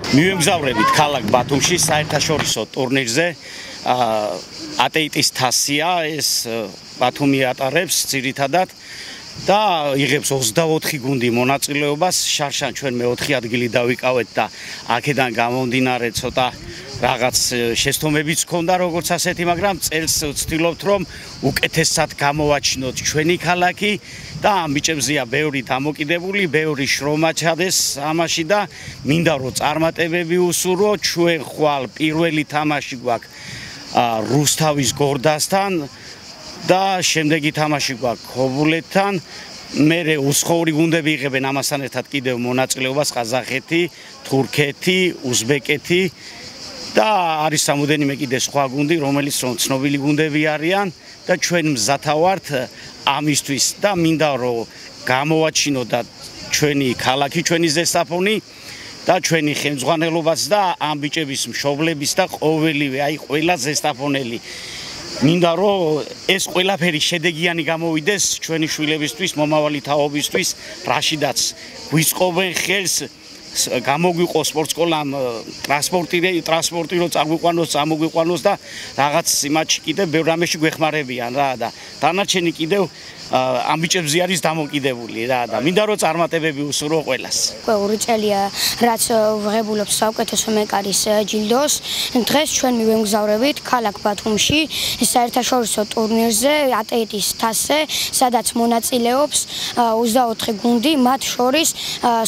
მივემგზავრებით ქალაქ ბათუმში საერთაშორისო ტურნირზე. ატეიტის თასია ეს ბათუმი ატარებს ძირითადად და იღებს 24 გუნდი მონაწილეობას. შარშან ჩვენ მე-4 ადგილი დავიკავეთ და აქედან გამომდინარე ცოტა რაღაც შეცდომებიც ჰქონდა როგორც ასეთი, მაგრამ წელს ვცდილობთ რომ უკეთესად გამოვაჩინოთ ჩვენი ქალაქი და ამ ბიჭებზეა ბევრი დამოკიდებული, ბევრი შრომა ჩადეს ამაში და მინდა რომ წარმატებები უსურვო. ჩვენ ხვალ პირველი თამაში გვაქვს რუსთავის გორდასთან და შემდეგი თამაში გვაქვს ქობულეთთან. მერე უსხოური გუნდები იღებენ ამასთან ერთად კიდევ მონაწილეობას ყაზახეთი, თურქეთი, უზბეკეთი და არის სამუდენიმე კიდე სხვა გუნდი, რომელიც ცნობილი გუნდები არიან და ჩვენ მზათა ვართ ამისთვის და მინდა რომ გამოვაჩინოთ და ჩვენი ქალაქი, ჩვენი ზესტაფონი და ჩვენი ხელმძღვანელობაც და ამ ბიჭების მშობლების და ყოველივე, აი ყველა ზესტაფონელი მინდა რომ ეს ყველაფერი შედეგიანი გამოვიდეს ჩვენი შვილებისთვის, მომავალი თაობისთვის, რაშიდაც გვიწყობენ ხელს გამოგვიყო სპორტსკოლამ ტრანსპორტი რომ წამოგვიყვანოს და რაღაც იმაში კიდევ ბევრ რამეში გვეხმარებიან რა და დანარჩენი კიდევ ამ ბიჭებზე არის დამოკიდებული რა და მინდა რომ წარმატებები უსურვო ყველას. Ყოველი წელია რაც ვღებულობთ საუკეთესო მეკარის ჯილდოს. დღეს ჩვენ მივემგზავრებით ქალაქ ბათუმში საერთაშორისო ტურნირზე ატეიტის თასზე, სადაც მონაწილეობს 24 გუნდი, მათ შორის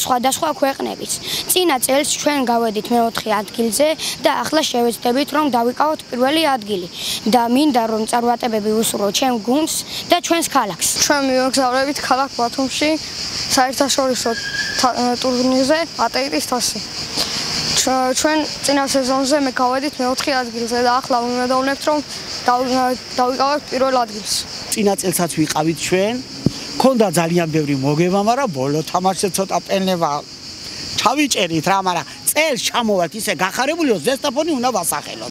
სხვადასხვა ქვეყნებიც. წინა წელს ჩვენ გავედით მე-4 ადგილზე და ახლა შევეცდებით რომ დავიკავოთ პირველი ადგილი და მინდა რომ წარმატებები უსურვო ჩემ გუნდს და ჩვენს ქალაქს. ჩვენ მივემგზავრებით ქალაქ ბათუმში საერთაშორისო ტურნირზე ატეიტის თასზე. ჩვენ წინა სეზონზე მე გავედით მე-4 ადგილზე და ახლა ვიმედოვნებთ რომ დავიკავებთ პირველ ადგილს. წინა წელსაც ვიყავით ჩვენ, ქონდა ძალიან ბევრი მოგება, მაგრამ ბოლო თამაშზე ცოტა პენება ჩავიჭერით რა, მაგრამ წელს ჩამოვართ ისე გახარებული, რომ ზესტაფონი უნდა ვასახელოთ.